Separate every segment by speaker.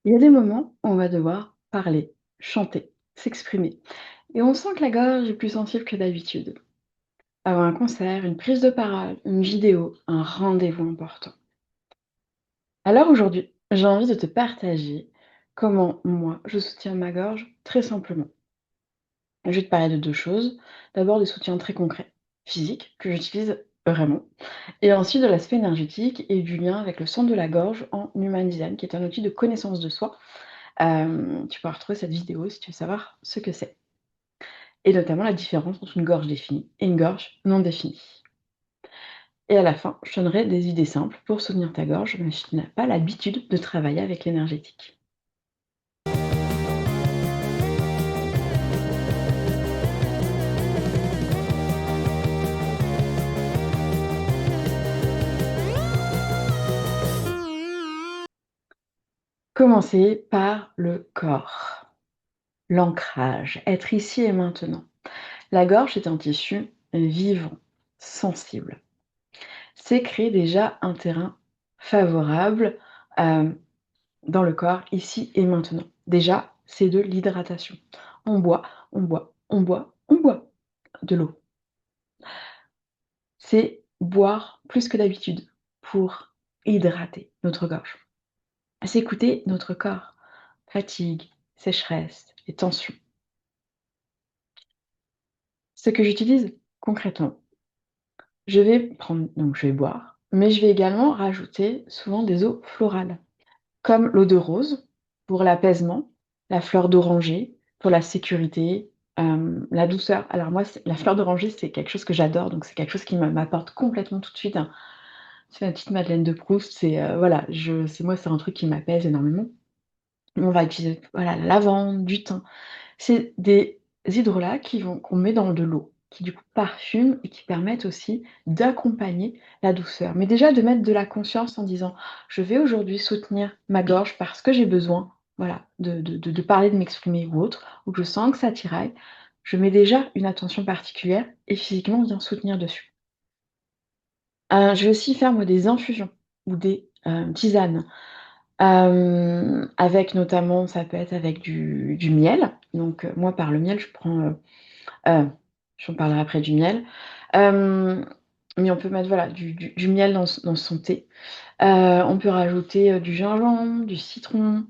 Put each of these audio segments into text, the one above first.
Speaker 1: Il y a des moments où on va devoir parler, chanter, s'exprimer. Et on sent que la gorge est plus sensible que d'habitude. Avant un concert, une prise de parole, une vidéo, un rendez-vous important. Alors aujourd'hui, j'ai envie de te partager comment moi je soutiens ma gorge très simplement. Je vais te parler de deux choses. D'abord des soutiens très concrets, physiques, que j'utilise vraiment. Et ensuite de l'aspect énergétique et du lien avec le son de la gorge en Human Design, qui est un outil de connaissance de soi. Tu pourras retrouver cette vidéo si tu veux savoir ce que c'est. Et notamment la différence entre une gorge définie et une gorge non définie. Et à la fin, je donnerai des idées simples pour soutenir ta gorge, même si tu n'as pas l'habitude de travailler avec l'énergétique. Commencer par le corps, l'ancrage, être ici et maintenant. La gorge est un tissu vivant, sensible. C'est créer déjà un terrain favorable dans le corps, ici et maintenant. Déjà, c'est de l'hydratation. On boit, on boit, on boit, on boit de l'eau. C'est boire plus que d'habitude pour hydrater notre gorge. C'est écouter notre corps, fatigue, sécheresse et tension. Ce que j'utilise concrètement, je vais boire, mais je vais également rajouter souvent des eaux florales, comme l'eau de rose pour l'apaisement, la fleur d'oranger pour la sécurité, la douceur. Alors moi, c'est la fleur d'oranger, c'est quelque chose que j'adore, donc c'est quelque chose qui m'apporte complètement tout de suite c'est ma petite Madeleine de Proust, voilà, c'est un truc qui m'apaise énormément. On va utiliser, voilà, la lavande, du thym. C'est des hydrolats qu'on met dans de l'eau, qui du coup parfument et qui permettent aussi d'accompagner la douceur. Mais déjà de mettre de la conscience en disant: «Je vais aujourd'hui soutenir ma gorge parce que j'ai besoin, voilà, de parler, de m'exprimer ou autre, ou que je sens que ça tiraille». Je mets déjà une attention particulière et physiquement on vient soutenir dessus. Je vais aussi faire moi des infusions ou des, tisanes, avec notamment ça peut être avec du miel. Donc, moi par le miel je prends, j'en parlerai après du miel. Hem, mais on peut mettre voilà du miel dans son thé. On peut rajouter, du gingembre, du citron,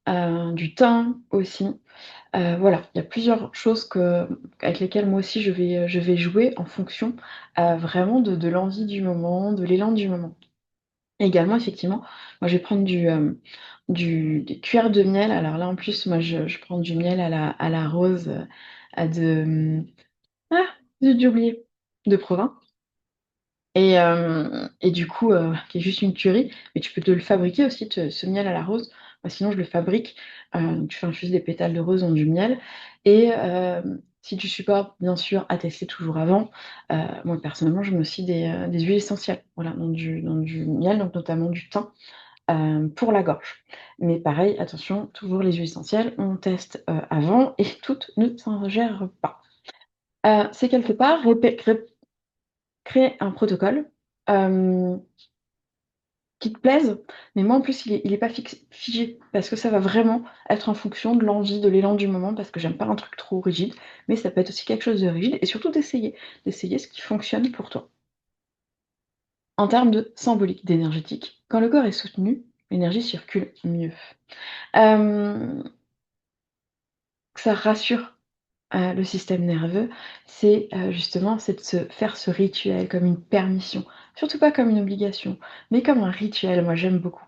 Speaker 1: du thym aussi. Voilà, il y a plusieurs choses avec lesquelles moi aussi je vais jouer en fonction, vraiment de l'envie du moment, de l'élan du moment. Également, effectivement, moi je vais prendre des cuillères de miel. Alors là, en plus, moi je prends du miel à la rose, à de, ah! J'ai oublié, de Provins et du coup, qui est juste une tuerie, mais tu peux te le fabriquer aussi ce miel à la rose. Moi sinon je le fabrique, tu fais infuser des pétales de rose dans du miel et si tu supportes bien sûr à tester toujours avant, moi personnellement je mets aussi des huiles essentielles, voilà, dans du miel, donc notamment du thym, pour la gorge. Mais pareil, attention, toujours les huiles essentielles, on teste, avant et toutes ne s'ingèrent pas. C'est quelque part créer un protocole, hem, qui te plaise, mais moi en plus il est pas figé parce que ça va vraiment être en fonction de l'envie, de l'élan du moment parce que j'aime pas un truc trop rigide, mais ça peut être aussi quelque chose de rigide et surtout d'essayer ce qui fonctionne pour toi. En termes de symbolique, d'énergétique, quand le corps est soutenu, l'énergie circule mieux. Hem, Ça rassure, le système nerveux, c'est de se faire ce rituel comme une permission, surtout pas comme une obligation, mais comme un rituel, moi j'aime beaucoup.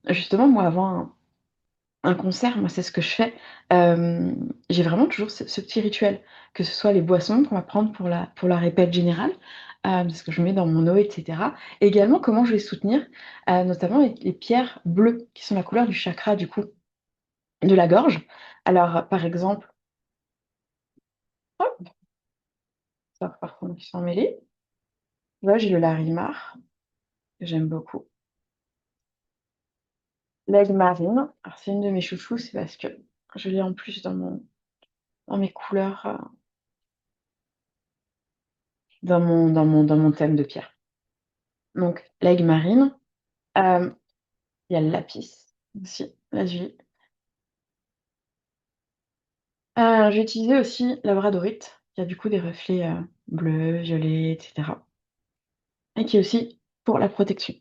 Speaker 1: Justement, moi, avant un concert, moi, c'est ce que je fais. J'ai vraiment toujours ce petit rituel, que ce soit les boissons qu'on va prendre pour la répète générale, ce que je mets dans mon eau et cetera. Et également comment je vais soutenir, notamment les pierres bleues qui sont la couleur du chakra, du coup, de la gorge. Alors, par exemple, hop, ça parfois qui sont mêlés. Là, j'ai le larimar, que j'aime beaucoup. L'aigle marine, alors c'est une de mes chouchous, c'est parce que je l'ai en plus dans mes couleurs, dans mon thème de pierre. Donc l'aigle marine, il y a le lapis, aussi, la Julie. J'ai utilisé aussi labradorite, qui a du coup des reflets, bleus, violets et cetera et qui est aussi pour la protection.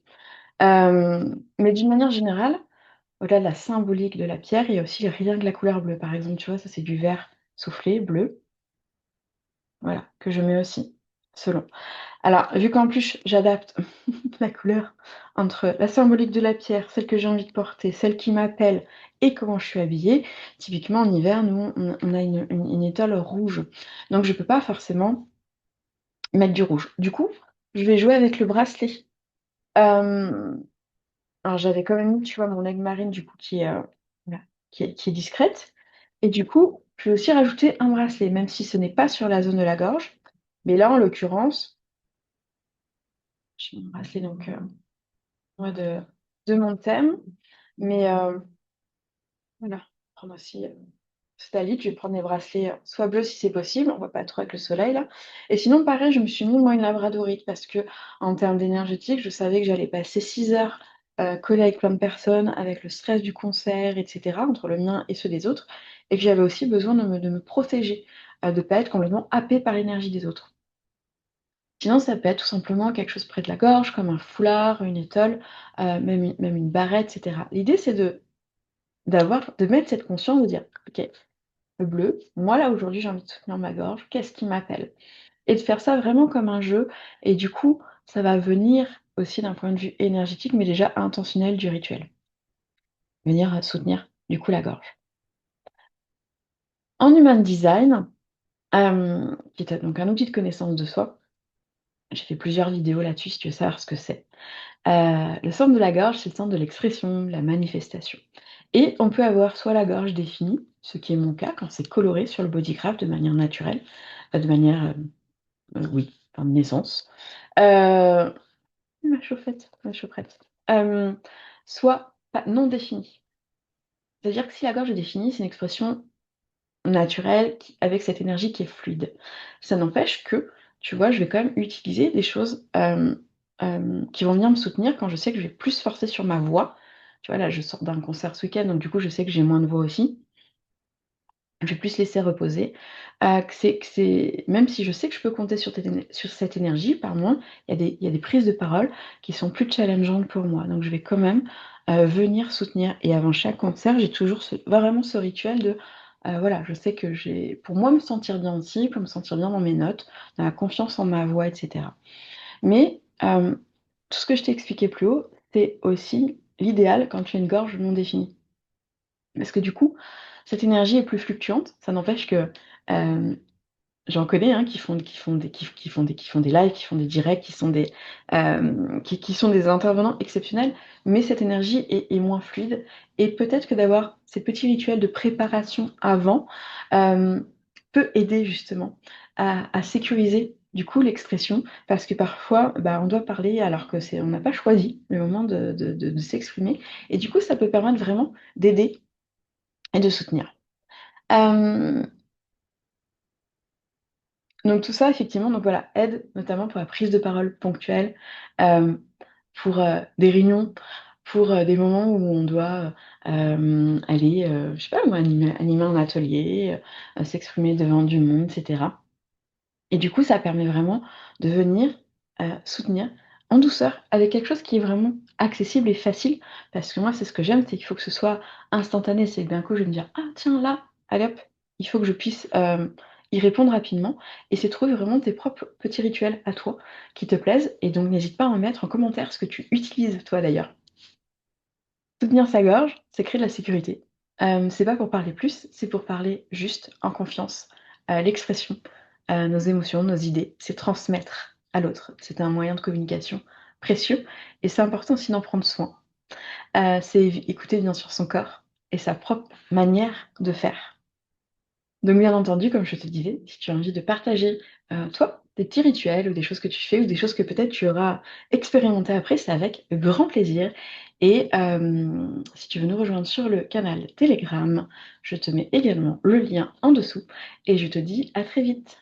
Speaker 1: Mais d'une manière générale, au-delà de la symbolique de la pierre, il y a aussi rien que la couleur bleue. Par exemple, tu vois, ça c'est du vert soufflé, bleu, voilà, que je mets aussi, selon. Alors, vu qu'en plus j'adapte la couleur entre la symbolique de la pierre, celle que j'ai envie de porter, celle qui m'appelle et comment je suis habillée, typiquement en hiver, nous, on a une étole rouge. Donc je peux pas forcément mettre du rouge. Du coup, je vais jouer avec le bracelet. Euh, alors j'avais quand même mis, tu vois, mon aigle marine, du coup, voilà, qui est discrète. Et du coup, je vais aussi rajouter un bracelet, même si ce n'est pas sur la zone de la gorge. Mais là, en l'occurrence, j'ai mon bracelet donc moi, de mon thème. Mais voilà, prendre aussi Stalit, je vais prendre les bracelets soit bleus si c'est possible, on voit pas trop avec le soleil là. Et sinon, pareil, je me suis mis moi une labradorite parce que en termes d'énergétique, je savais que j'allais passer 6 heures collée avec plein de personnes, avec le stress du concert, etc., entre le mien et ceux des autres, et que j'avais aussi besoin de me protéger, de pas être complètement happée par l'énergie des autres. Sinon, ça peut être tout simplement quelque chose près de la gorge, comme un foulard, une étole, même une barrette, etc. L'idée, c'est de mettre cette conscience, de dire, ok, le bleu. Moi, là, aujourd'hui, j'ai envie de soutenir ma gorge. Qu'est-ce qui m'appelle? Et de faire ça vraiment comme un jeu. Et du coup, ça va venir aussi d'un point de vue énergétique, mais déjà intentionnel du rituel. Venir soutenir, du coup, la gorge. En human design, qui est donc un outil de connaissance de soi, j'ai fait plusieurs vidéos là-dessus si tu veux savoir ce que c'est. Le centre de la gorge, c'est le centre de l'expression, de la manifestation. Et on peut avoir soit la gorge définie, ce qui est mon cas quand c'est coloré sur le bodygraph de manière naturelle, de manière oui, enfin de naissance. Heu, ma chaufferette. Hem, Soit pas non définie. C'est-à-dire que si la gorge est définie, c'est une expression naturelle qui avec cette énergie qui est fluide. Ça n'empêche que, tu vois, je vais quand même utiliser des choses, qui vont venir me soutenir quand je sais que je vais plus forcer sur ma voix. Tu vois, là, je sors d'un concert ce week-end, donc du coup, je sais que j'ai moins de voix aussi. Je vais plus laisser reposer, que c'est même si je sais que je peux compter sur cette énergie, par moi, il y a des prises de parole qui sont plus challengeantes pour moi. Donc je vais quand même, venir soutenir et avant chaque concert, j'ai toujours vraiment ce rituel de, voilà, je sais que j'ai pour moi me sentir bien aussi, pour me sentir bien dans mes notes, dans la confiance en ma voix et cetera. Mais, tout ce que je t'ai expliqué plus haut, c'est aussi l'idéal quand tu as une gorge non définie. Parce que du coup, cette énergie est plus fluctuante. Ça n'empêche que, hem, j'en connais, hein, qui font des lives, qui font des directs, qui sont des intervenants exceptionnels, mais cette énergie est moins fluide et peut-être que d'avoir ces petits rituels de préparation avant, hem, peut aider justement à sécuriser du coup l'expression. Parce que parfois, bah, on doit parler alors que on n'a pas choisi le moment de s'exprimer et du coup ça peut permettre vraiment d'aider et de soutenir. Hem, donc tout ça effectivement, donc voilà, aide notamment pour la prise de parole ponctuelle, hem, pour, des réunions, pour, des moments où on doit, aller, je sais pas moi, animer un atelier, s'exprimer devant du monde et cetera. Et du coup, ça permet vraiment de venir, soutenir en douceur avec quelque chose qui est vraiment accessible et facile. Parce que moi, c'est ce que j'aime, c'est qu'il faut que ce soit instantané. C'est que d'un coup, je vais me dire: «Ah tiens là, allez hop, il faut que je puisse, y répondre rapidement» et c'est trouver vraiment tes propres petits rituels à toi qui te plaisent et donc n'hésite pas à en mettre en commentaire ce que tu utilises toi d'ailleurs. Soutenir sa gorge, c'est créer de la sécurité. C'est pas pour parler plus, c'est pour parler juste, en confiance. L'expression, nos émotions, nos idées, c'est transmettre à l'autre. C'est un moyen de communication précieux et c'est important aussi d'en prendre soin. C'est écouter bien sûr son corps et sa propre manière de faire. Donc bien entendu, comme je te disais, si tu as envie de partager, toi, des petits rituels ou des choses que tu fais ou des choses que peut-être tu auras expérimentées après, c'est avec grand plaisir et si tu veux nous rejoindre sur le canal Telegram, je te mets également le lien en dessous et je te dis à très vite.